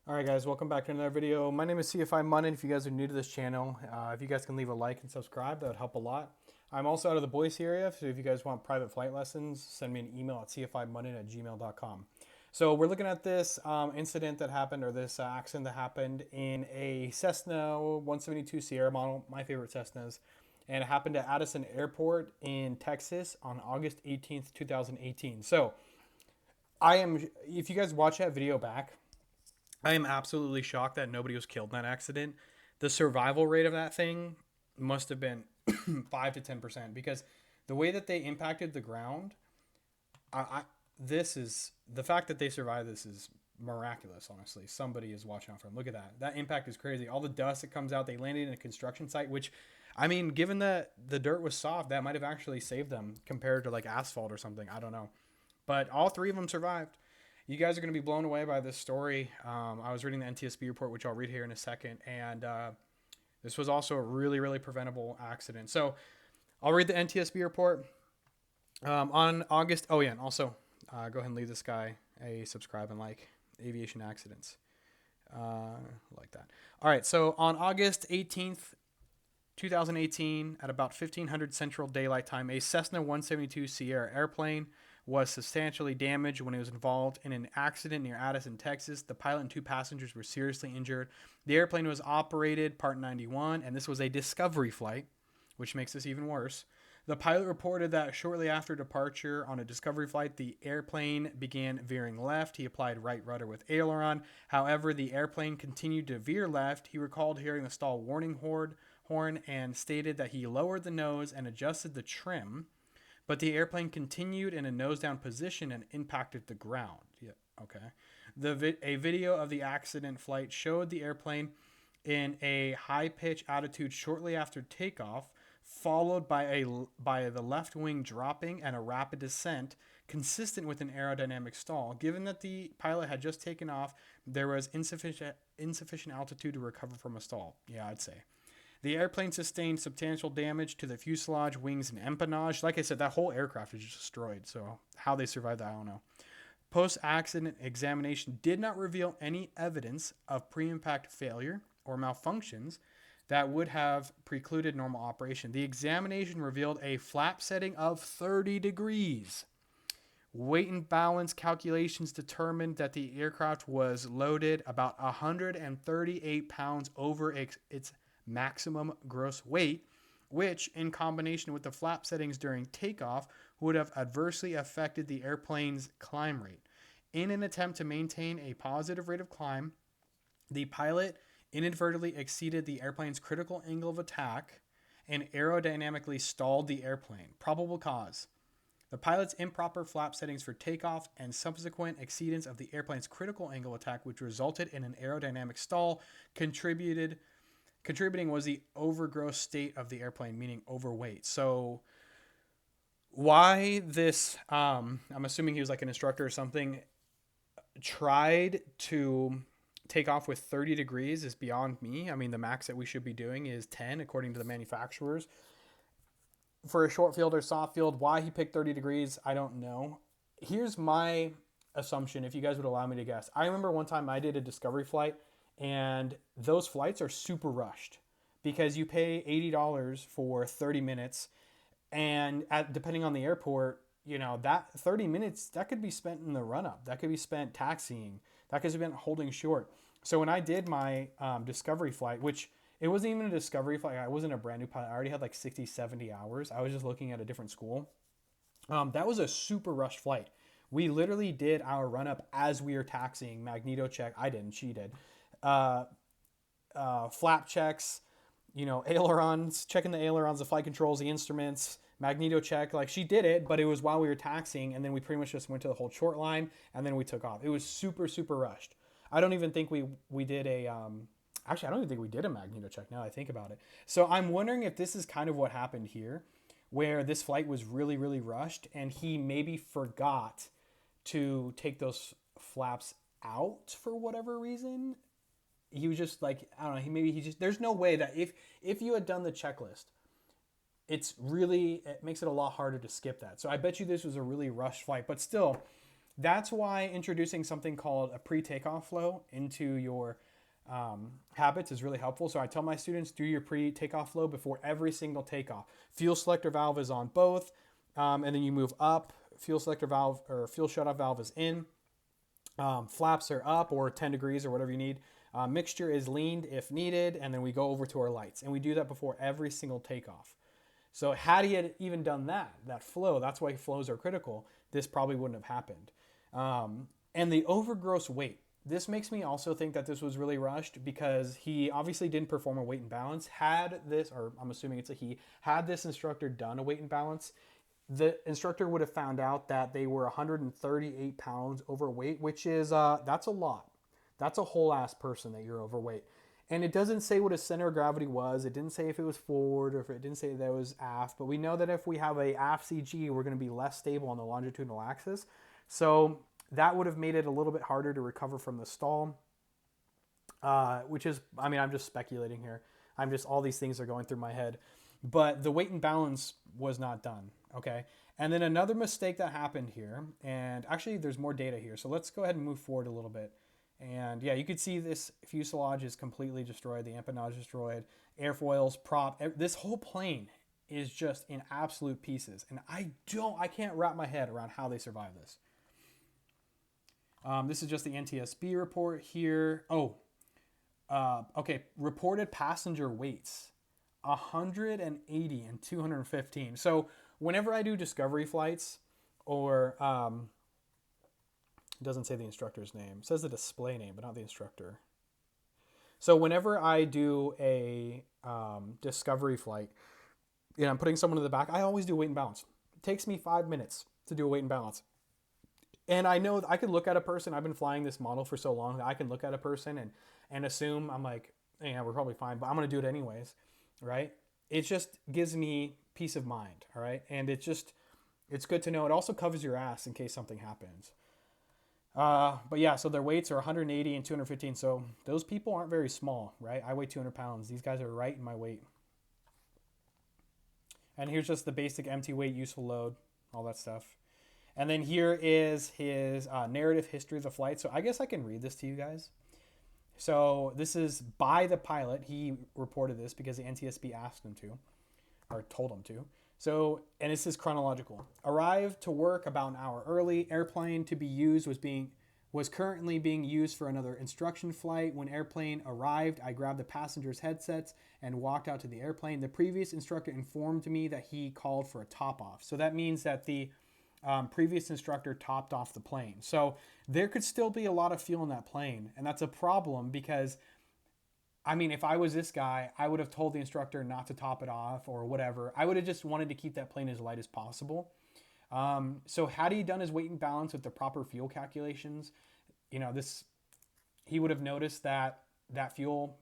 Alright guys, welcome back to another video. My name is CFI Munnin. If you guys are new to this channel, if you guys can leave a like and subscribe, that would help a lot. I'm also out of the Boise area, so if you guys want private flight lessons, send me an email at cfimunnin@gmail.com. So we're looking at this incident that happened, or this accident that happened in a Cessna 172 Sierra model, my favorite Cessnas, and it happened at Addison Airport in Texas on August 18th, 2018. So if you guys watch that video back, I am absolutely shocked that nobody was killed in that accident. The survival rate of that thing must have been 5 to 10% because the way that they impacted the ground, this is the fact that they survived. This is miraculous. Honestly, somebody is watching out for them. Look at that. That impact is crazy. All the dust that comes out. They landed in a construction site, which, I mean, given that the dirt was soft, that might have actually saved them compared to like asphalt or something. I don't know, but all three of them survived. You guys are going to be blown away by this story. I was reading the NTSB report, which I'll read here in a second, and this was also a really, really preventable accident. So I'll read the NTSB report on August. Oh yeah, and also go ahead and leave this guy a subscribe and like aviation accidents, like that. All right, so on August 18th, 2018, at about 1500 Central Daylight Time, a Cessna 172 Sierra airplane was substantially damaged when it was involved in an accident near Addison, Texas. The pilot and two passengers were seriously injured. The airplane was operated Part 91, and this was a discovery flight, which makes this even worse. The pilot reported that shortly after departure on a discovery flight, the airplane began veering left. He applied right rudder with aileron. However, the airplane continued to veer left. He recalled hearing the stall warning horn and stated that he lowered the nose and adjusted the trim, but the airplane continued in a nose-down position and impacted the ground. Yeah, okay. A video of the accident flight showed the airplane in a high-pitch attitude shortly after takeoff, followed by the left wing dropping and a rapid descent, consistent with an aerodynamic stall. Given that the pilot had just taken off, there was insufficient altitude to recover from a stall. Yeah, I'd say. The airplane sustained substantial damage to the fuselage, wings, and empennage. Like I said, that whole aircraft is just destroyed. So how they survived that, I don't know. Post-accident examination did not reveal any evidence of pre-impact failure or malfunctions that would have precluded normal operation. The examination revealed a flap setting of 30 degrees. Weight and balance calculations determined that the aircraft was loaded about 138 pounds over its maximum gross weight, which, in combination with the flap settings during takeoff, would have adversely affected the airplane's climb rate. In an attempt to maintain a positive rate of climb, the pilot inadvertently exceeded the airplane's critical angle of attack and aerodynamically stalled the airplane. Probable cause: the pilot's improper flap settings for takeoff and subsequent exceedance of the airplane's critical angle attack, which resulted in an aerodynamic stall, contributing was the overgross state of the airplane, meaning overweight. So why this, I'm assuming he was like an instructor or something, tried to take off with 30 degrees is beyond me. I mean, the max that we should be doing is 10 according to the manufacturers. For a short field or soft field, why he picked 30 degrees, I don't know. Here's my assumption, if you guys would allow me to guess. I remember one time I did a discovery flight, and those flights are super rushed because you pay $80 for 30 minutes, and depending on the airport, you know, that 30 minutes, that could be spent in the run-up, that could be spent taxiing, that could be spent holding short. So when I did my discovery flight, which it wasn't even a discovery flight, I wasn't a brand new pilot, I already had like 60, 70 hours, I was just looking at a different school. That was a super rushed flight. We literally did our run-up as we were taxiing, magneto check. I didn't, she did. Flap checks, you know, ailerons, checking the ailerons, the flight controls, the instruments, magneto check. Like, she did it, but it was while we were taxiing, and then we pretty much just went to the whole short line, and then we took off. It was super, super rushed. I don't even think we did a actually, I don't even think we did a magneto check now that I think about it. So I'm wondering if this is kind of what happened here, where this flight was really, really rushed, and he maybe forgot to take those flaps out for whatever reason. He was just like, I don't know, there's no way that if you had done the checklist, it makes it a lot harder to skip that. So I bet you this was a really rushed flight, but still, That's why introducing something called a pre-takeoff flow into your habits is really helpful. So I tell my students, do your pre-takeoff flow before every single takeoff. Fuel selector valve is on both, and then you move up. Fuel selector valve or fuel shutoff valve is in. Flaps are up or 10 degrees or whatever you need. Mixture is leaned if needed, and then we go over to our lights. And we do that before every single takeoff. So had he had even done that flow, that's why flows are critical, this probably wouldn't have happened. And the overgross weight. This makes me also think that this was really rushed because he obviously didn't perform a weight and balance. Had this, or I'm assuming it's a he, had this instructor done a weight and balance, the instructor would have found out that they were 138 pounds overweight, which is, that's a lot. That's a whole ass person that you're overweight. And it doesn't say what his center of gravity was. It didn't say if it was forward or if it didn't say that it was aft. But we know that if we have a aft CG, we're going to be less stable on the longitudinal axis. So that would have made it a little bit harder to recover from the stall, which is, I mean, I'm just speculating here. All these things are going through my head. But the weight and balance was not done, okay? And then another mistake that happened here, and actually there's more data here. So let's go ahead and move forward a little bit. And yeah, you could see this fuselage is completely destroyed. The empennage destroyed. Airfoils, prop. This whole plane is just in absolute pieces. And I can't wrap my head around how they survived this. This is just the NTSB report here. Okay. Reported passenger weights, 180 and 215. So whenever I do discovery flights or, it doesn't say the instructor's name. It says the display name, but not the instructor. So whenever I do a discovery flight, I'm putting someone in the back, I always do weight and balance. It takes me 5 minutes to do a weight and balance. And I know I could look at a person. I've been flying this model for so long that I can look at a person and assume I'm like, yeah, we're probably fine, but I'm going to do it anyways, right? It just gives me peace of mind, all right? And it's good to know. It also covers your ass in case something happens. But yeah, so their weights are 180 and 215. So those people aren't very small, right? I weigh 200 pounds. These guys are right in my weight. And here's just the basic empty weight, useful load, all that stuff. And then here is his narrative history of the flight. So I guess I can read this to you guys. So this is by the pilot. He reported this because the NTSB asked him to, or told him to. So, and this is chronological. Arrived to work about an hour early. Airplane to be used was currently being used for another instruction flight. When airplane arrived, I grabbed the passengers' headsets and walked out to the airplane. The previous instructor informed me that he called for a top off. So that means that the previous instructor topped off the plane. So there could still be a lot of fuel in that plane. And that's a problem because, I mean, if I was this guy, I would have told the instructor not to top it off or whatever. I would have just wanted to keep that plane as light as possible. So had he done his weight and balance with the proper fuel calculations, he would have noticed that fuel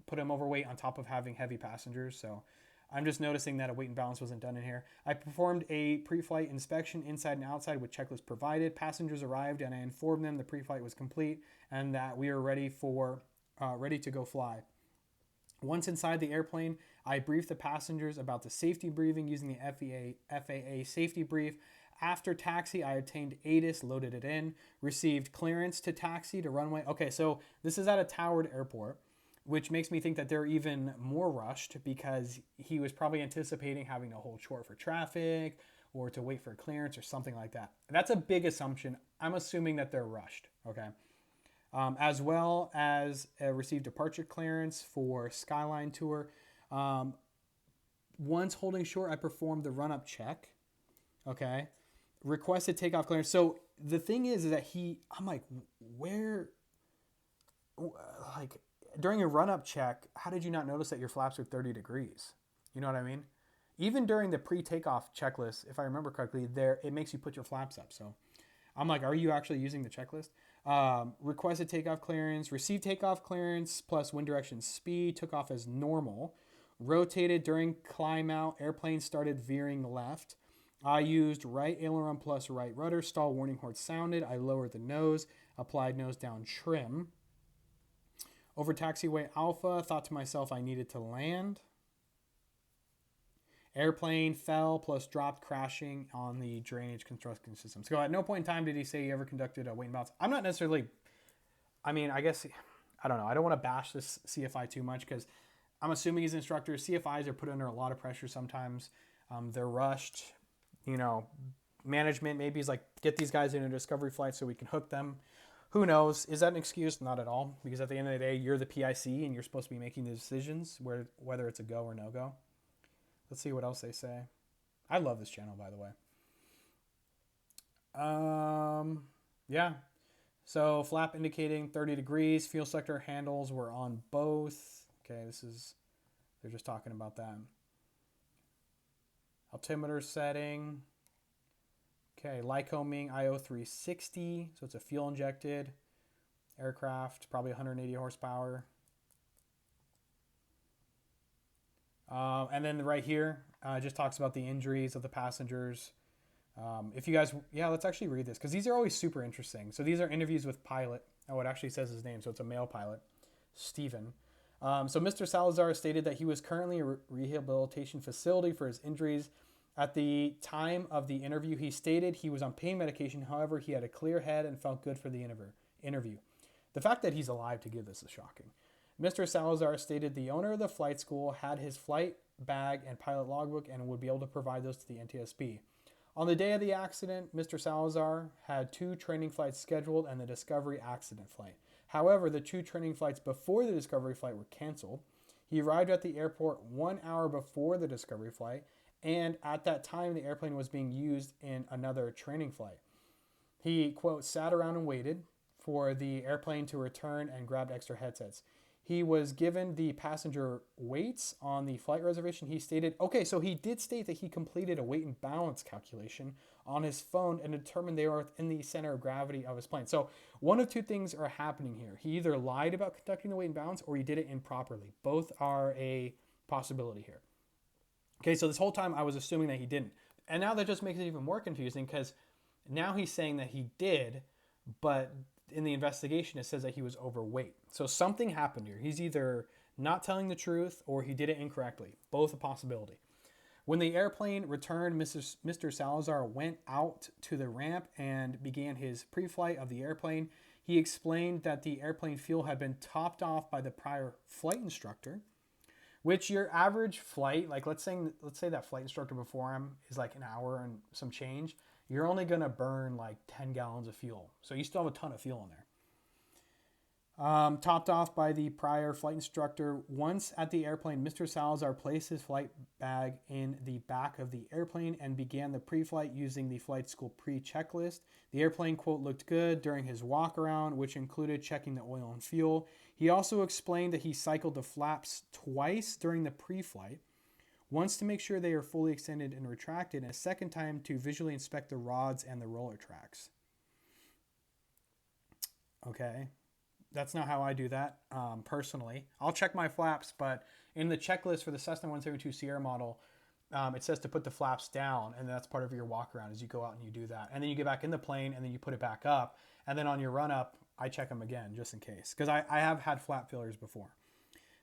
put him overweight on top of having heavy passengers. So I'm just noticing that a weight and balance wasn't done in here. I performed a pre-flight inspection inside and outside with checklist provided. Passengers arrived and I informed them the pre-flight was complete and that we are ready to go fly. Once inside the airplane, I briefed the passengers about the safety briefing using the FAA safety brief. After taxi, I obtained ATIS, loaded it in, received clearance to taxi to runway. Okay, so this is at a towered airport, which makes me think that they're even more rushed because he was probably anticipating having to hold short for traffic or to wait for clearance or something like that. That's a big assumption. I'm assuming that they're rushed, okay? As well as received departure clearance for Skyline Tour. Once holding short, I performed the run-up check, okay? Requested takeoff clearance. So the thing is that I'm like, during a run-up check, how did you not notice that your flaps are 30 degrees? You know what I mean? Even during the pre-takeoff checklist, if I remember correctly, it makes you put your flaps up. So I'm like, are you actually using the checklist? Requested takeoff clearance, received takeoff clearance plus wind direction speed, took off as normal. Rotated during climb out, airplane started veering left. I used right aileron plus right rudder, stall warning horn sounded. I lowered the nose, applied nose down trim. Over taxiway Alpha, thought to myself I needed to land. Airplane fell plus dropped, crashing on the drainage construction system. So at no point in time did he say he ever conducted a weight and balance. I'm not necessarily, I mean, I guess, I don't know. I don't want to bash this CFI too much because I'm assuming he's an instructor. CFIs are put under a lot of pressure sometimes. They're rushed. You know, management maybe is like, get these guys in a discovery flight so we can hook them. Who knows? Is that an excuse? Not at all. Because at the end of the day, you're the PIC and you're supposed to be making the decisions whether it's a go or no go. Let's see what else they say. I love this channel, by the way. Yeah. So flap indicating 30 degrees. Fuel selector handles were on both. Okay, they're just talking about that. Altimeter setting. Okay, Lycoming IO360. So it's a fuel injected aircraft, probably 180 horsepower. And then right here, just talks about the injuries of the passengers. If you guys, let's actually read this because these are always super interesting. So these are interviews with pilot. Oh, it actually says his name, so it's a male pilot, Steven. So Mr. Salazar stated that he was currently in a rehabilitation facility for his injuries. At the time of the interview, he stated he was on pain medication. However, he had a clear head and felt good for the interview. The fact that he's alive to give this is shocking. Mr. Salazar stated the owner of the flight school had his flight bag and pilot logbook and would be able to provide those to the NTSB. On the day of the accident, Mr. Salazar had 2 training flights scheduled and the Discovery accident flight. However, the 2 training flights before the Discovery flight were canceled. He arrived at the airport 1 hour before the Discovery flight, and at that time, the airplane was being used in another training flight. He, quote, sat around and waited for the airplane to return and grabbed extra headsets. He was given the passenger weights on the flight reservation. He stated, okay, so he did state that he completed a weight and balance calculation on his phone and determined they were in the center of gravity of his plane. So one of 2 things are happening here. He either lied about conducting the weight and balance or he did it improperly. Both are a possibility here. Okay, so this whole time I was assuming that he didn't. And now that just makes it even more confusing because now he's saying that he did, but in the investigation it says that he was overweight. So something happened here. He's either not telling the truth or he did it incorrectly. Both a possibility. When the airplane returned, Mr. Salazar went out to the ramp and began his pre-flight of the airplane. He explained that the airplane fuel had been topped off by the prior flight instructor, which your average flight, like let's say that flight instructor before him is like an hour and some change, you're only going to burn like 10 gallons of fuel. So you still have a ton of fuel in there. Topped off by the prior flight instructor. Once at the airplane, Mr. Salazar placed his flight bag in the back of the airplane and began the pre-flight using the flight school pre-checklist. The airplane, quote, looked good during his walk around, which included checking the oil and fuel. He also explained that he cycled the flaps twice during the pre-flight, once to make sure they are fully extended and retracted, and a second time to visually inspect the rods and the roller tracks. Okay. That's not how I do that personally. I'll check my flaps, but in the checklist for the Cessna 172 Sierra model, it says to put the flaps down, and that's part of your walk around as you go out and you do that. And then you get back in the plane, and then you put it back up. And then on your run up, I check them again just in case, because I have had flap failures before.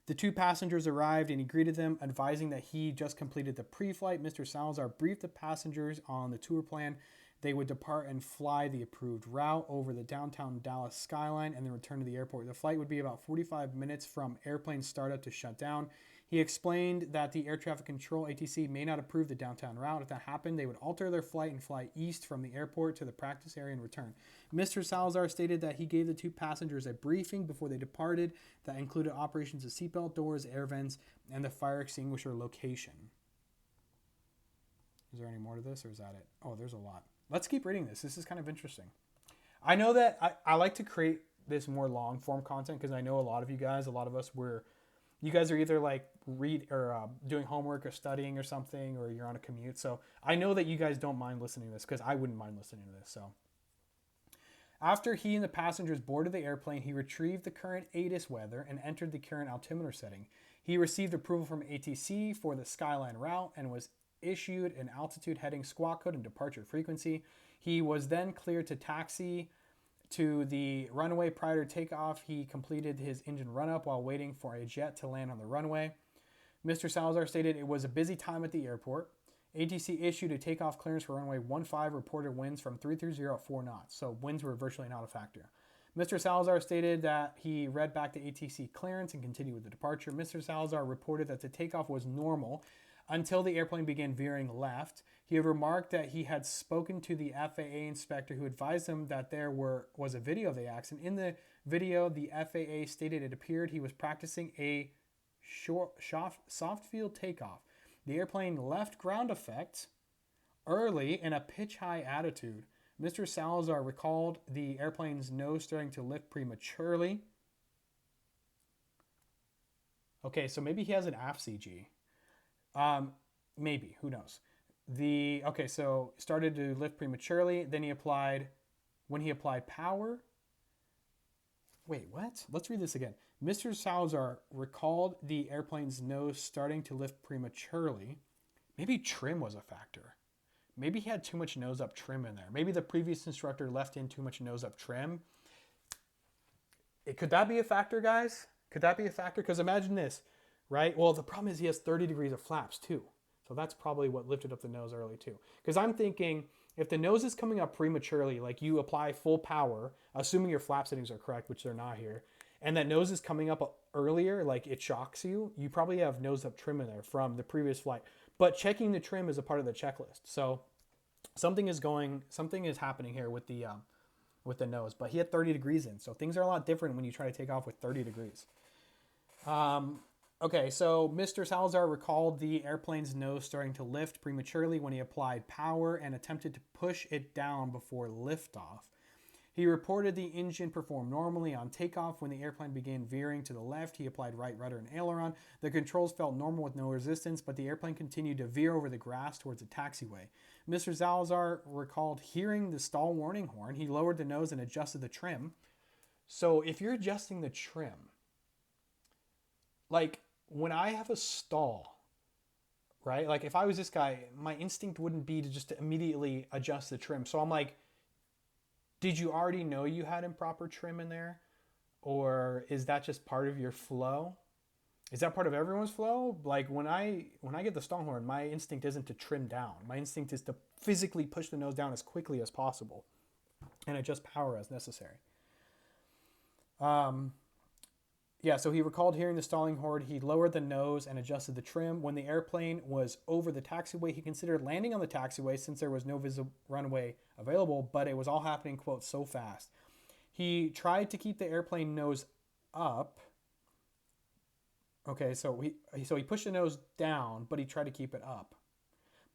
The 2 passengers arrived, and he greeted them, advising that he just completed the pre-flight. Mr. Salazar briefed the passengers on the tour plan. They would depart and fly the approved route over the downtown Dallas skyline and then return to the airport. The flight would be about 45 minutes from airplane startup to shutdown. He explained that the air traffic control ATC may not approve the downtown route. If that happened, they would alter their flight and fly east from the airport to the practice area and return. Mr. Salazar stated that he gave the 2 passengers a briefing before they departed that included operations of seatbelt doors, air vents, and the fire extinguisher location. Is there any more to this, or is that it? Oh, there's a lot. Let's keep reading this. This is kind of interesting. I know that I like to create this more long form content because I know a lot of you guys, a lot of us, you guys are either like doing homework or studying or something, or you're on a commute. So I know that you guys don't mind listening to this because I wouldn't mind listening to this. So after he and the passengers boarded the airplane, he retrieved the current ATIS weather and entered the current altimeter setting. He received approval from ATC for the skyline route and was issued an altitude heading, squawk code, and departure frequency. He was then cleared to taxi to the runway. Prior to takeoff, he completed his engine run-up while waiting for a jet to land on the runway. Mr. Salazar stated it was a busy time at the airport. ATC issued a takeoff clearance for runway 15, reported winds from 330 at 4 knots. So winds were virtually not a factor. Mr. Salazar stated that he read back the ATC clearance and continued with the departure. Mr. Salazar reported that the takeoff was normal until the airplane began veering left. He had remarked that he had spoken to the FAA inspector who advised him that there was a video of the accident. In the video, the FAA stated it appeared he was practicing a soft field takeoff. The airplane left ground effect early in a pitch-high attitude. Mr. Salazar recalled the airplane's nose starting to lift prematurely. Okay, so maybe he has an AFCG. Maybe, who knows? So started to lift prematurely. Then when he applied power. Wait, what? Let's read this again. Mr. Salazar recalled the airplane's nose starting to lift prematurely. Maybe trim was a factor. Maybe he had too much nose up trim in there. Maybe the previous instructor left in too much nose up trim. Could that be a factor, guys? Could that be a factor? Because imagine this, right? Well, the problem is he has 30 degrees of flaps too. So that's probably what lifted up the nose early too. Because I'm thinking if the nose is coming up prematurely, like you apply full power, assuming your flap settings are correct, which they're not here, and that nose is coming up earlier, like it shocks you, you probably have nose up trim in there from the previous flight. But checking the trim is a part of the checklist. So something is happening here with the nose. But he had 30 degrees in, so things are a lot different when you try to take off with 30 degrees. Okay, so Mr. Salazar recalled the airplane's nose starting to lift prematurely when he applied power and attempted to push it down before liftoff. He reported the engine performed normally on takeoff. When the airplane began veering to the left, he applied right rudder and aileron. The controls felt normal with no resistance, but the airplane continued to veer over the grass towards the taxiway. Mr. Salazar recalled hearing the stall warning horn. He lowered the nose and adjusted the trim. So if you're adjusting the trim, like when I have a stall, right? Like if I was this guy, my instinct wouldn't be to just immediately adjust the trim. So I'm like, did you already know you had improper trim in there? Or is that just part of your flow? Is that part of everyone's flow? Like when I get the stall horn, my instinct isn't to trim down. My instinct is to physically push the nose down as quickly as possible and adjust power as necessary. So he recalled hearing the stalling horn. He lowered the nose and adjusted the trim. When the airplane was over the taxiway, he considered landing on the taxiway since there was no visible runway available, but it was all happening, quote, so fast. He tried to keep the airplane nose up. Okay, so he pushed the nose down, but he tried to keep it up.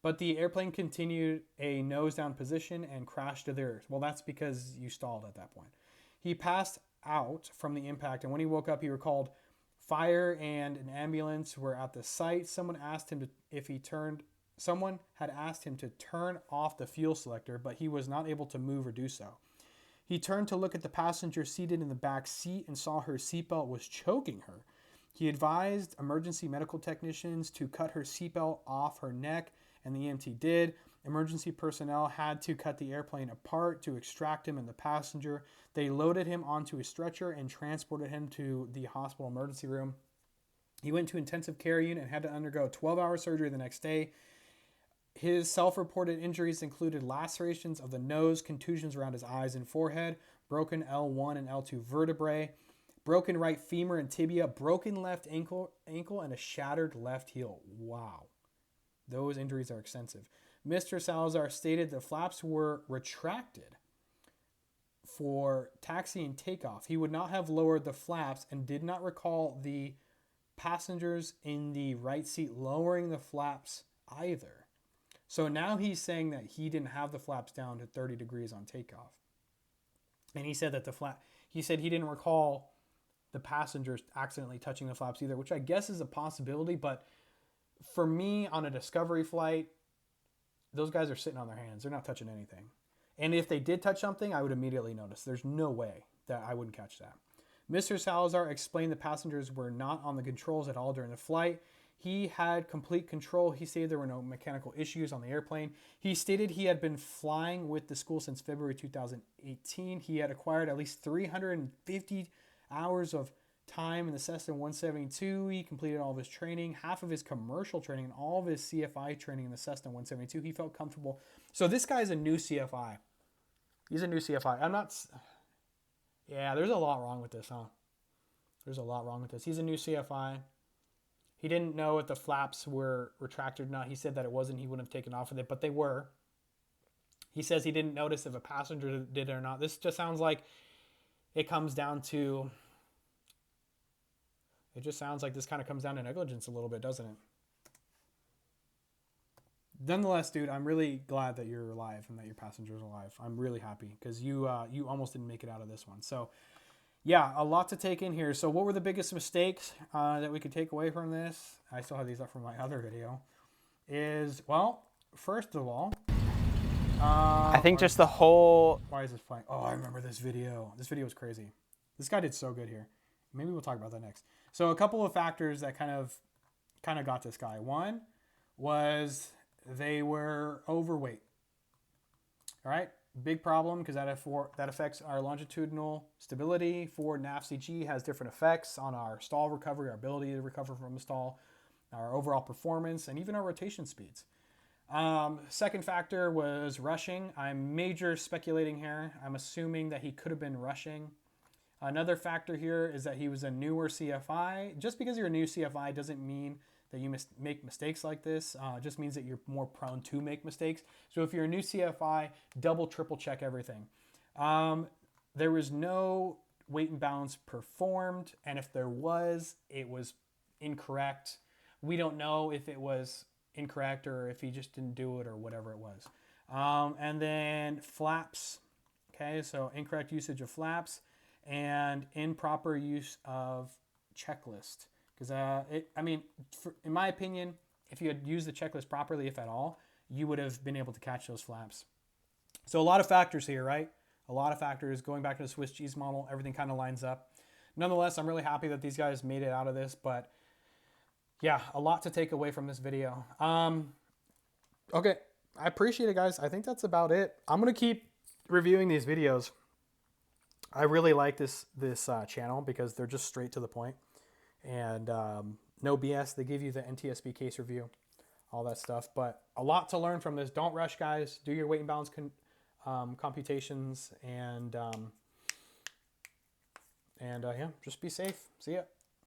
But the airplane continued a nose down position and crashed to the earth. Well, that's because you stalled at that point. He passed out from the impact, and when he woke up, he recalled fire and an ambulance were at the site. Someone had asked him to turn off the fuel selector, but he was not able to move or do so. He turned to look at the passenger seated in the back seat and saw her seatbelt was choking her. He advised emergency medical technicians to cut her seatbelt off her neck, and the EMT did. Emergency personnel had to cut the airplane apart to extract him and the passenger. They loaded him onto a stretcher and transported him to the hospital emergency room. He went to intensive care unit and had to undergo 12-hour surgery the next day. His self-reported injuries included lacerations of the nose, contusions around his eyes and forehead, broken L1 and L2 vertebrae, broken right femur and tibia, broken left ankle, and a shattered left heel. Wow. Those injuries are extensive. Mr. Salazar stated the flaps were retracted for taxi and takeoff. He would not have lowered the flaps and did not recall the passengers in the right seat lowering the flaps either. So now he's saying that he didn't have the flaps down to 30 degrees on takeoff. And he said that he didn't recall the passengers accidentally touching the flaps either, which I guess is a possibility. But for me, on a discovery flight, those guys are sitting on their hands. They're not touching anything. And if they did touch something, I would immediately notice. There's no way that I wouldn't catch that. Mr. Salazar explained the passengers were not on the controls at all during the flight. He had complete control. He stated there were no mechanical issues on the airplane. He stated he had been flying with the school since February 2018. He had acquired at least 350 hours of time in the Cessna 172. He completed all of his training, half of his commercial training, and all of his CFI training in the Cessna 172. He felt comfortable. So this guy's a new CFI. He's a new CFI. I'm not... Yeah, there's a lot wrong with this, huh? There's a lot wrong with this. He's a new CFI. He didn't know if the flaps were retracted or not. He said that it wasn't. He wouldn't have taken off with it, but they were. He says he didn't notice if a passenger did it or not. This just sounds like it comes down to... It just sounds like this kind of comes down to negligence a little bit, doesn't it? Nonetheless, dude, I'm really glad that you're alive and that your passenger's alive. I'm really happy because you almost didn't make it out of this one. So, yeah, a lot to take in here. So what were the biggest mistakes that we could take away from this? I still have these up from my other video. Well, first of all... I think just the whole... Why is this playing? Oh, I remember this video. This video was crazy. This guy did so good here. Maybe we'll talk about that next. So a couple of factors that kind of got this guy. One was they were overweight. All right, big problem because that affects our longitudinal stability. Ford NAFCG has different effects on our stall recovery, our ability to recover from a stall, our overall performance, and even our rotation speeds. Second factor was rushing. I'm major speculating here. I'm assuming that he could have been rushing. Another factor here is that he was a newer CFI. Just because you're a new CFI doesn't mean that you make mistakes like this. It just means that you're more prone to make mistakes. So if you're a new CFI, double, triple check everything. There was no weight and balance performed, and if there was, it was incorrect. We don't know if it was incorrect or if he just didn't do it or whatever it was. And then flaps. Okay, so incorrect usage of flaps and improper use of checklist. Because, in my opinion, if you had used the checklist properly, if at all, you would have been able to catch those flaps. So a lot of factors here, right? A lot of factors. Going back to the Swiss cheese model, everything kind of lines up. Nonetheless, I'm really happy that these guys made it out of this, but yeah, a lot to take away from this video. Okay, I appreciate it, guys. I think that's about it. I'm going to keep reviewing these videos. I really like this channel because they're just straight to the point. And no BS. They give you the NTSB case review, all that stuff. But a lot to learn from this. Don't rush, guys. Do your weight and balance computations. And yeah, just be safe. See ya.